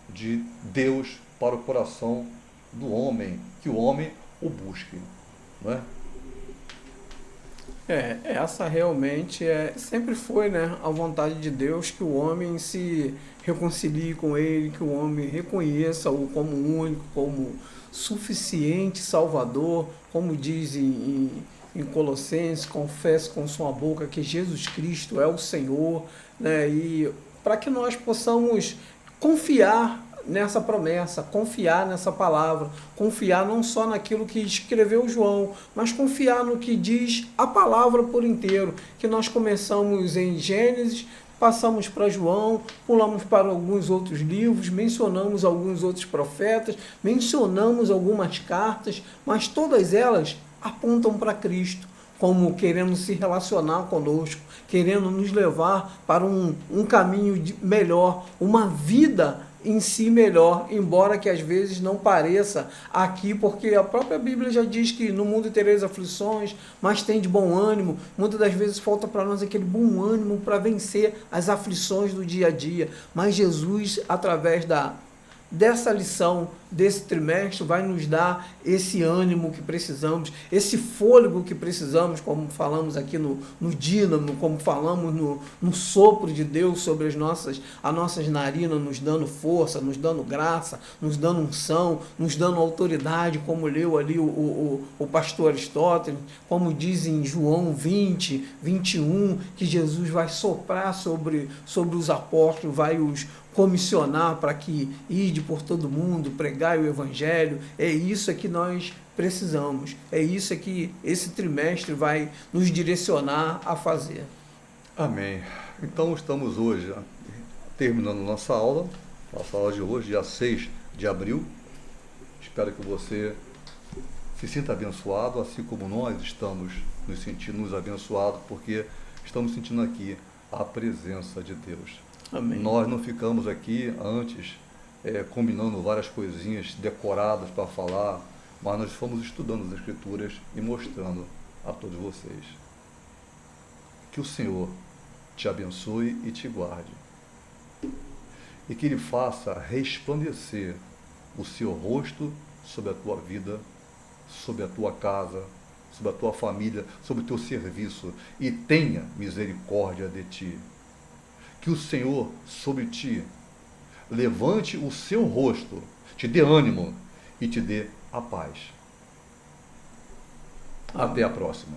de Deus para o coração do homem, que o homem o busque, não é? Essa realmente sempre foi, né, a vontade de Deus, que o homem se reconcilie com Ele, que o homem reconheça-o como único, como suficiente Salvador, como diz em Colossenses, confesse com sua boca que Jesus Cristo é o Senhor, né, e para que nós possamos confiar nessa promessa, confiar nessa palavra, confiar não só naquilo que escreveu João, mas confiar no que diz a palavra por inteiro, que nós começamos em Gênesis, passamos para João, pulamos para alguns outros livros, mencionamos alguns outros profetas, mencionamos algumas cartas, mas todas elas apontam para Cristo, como querendo se relacionar conosco, querendo nos levar para um caminho melhor, uma vida em si melhor, embora que às vezes não pareça aqui, porque a própria Bíblia já diz que no mundo tereis aflições, mas tem de bom ânimo. Muitas das vezes falta para nós aquele bom ânimo para vencer as aflições do dia a dia, mas Jesus, através dessa lição, desse trimestre, vai nos dar esse ânimo que precisamos, esse fôlego que precisamos, como falamos aqui no dínamo, como falamos no sopro de Deus sobre as nossas narinas, nos dando força, nos dando graça, nos dando unção, nos dando autoridade, como leu ali o pastor Aristóteles, como diz em João 20, 21, que Jesus vai soprar sobre os apóstolos, vai os comissionar para que ide por todo mundo, pregai o evangelho. É isso que nós precisamos, é isso que esse trimestre vai nos direcionar a fazer. Amém. Então estamos hoje terminando nossa aula de hoje, dia 6 de abril. Espero que você se sinta abençoado, assim como nós estamos nos abençoados, porque estamos sentindo aqui a presença de Deus. Amém. Nós não ficamos aqui antes combinando várias coisinhas decoradas para falar, mas nós fomos estudando as Escrituras e mostrando a todos vocês. Que o Senhor te abençoe e te guarde. E que Ele faça resplandecer o seu rosto sobre a tua vida, sobre a tua casa, sobre a tua família, sobre o teu serviço, e tenha misericórdia de ti. Que o Senhor sobre ti levante o seu rosto, te dê ânimo e te dê a paz. Até a próxima.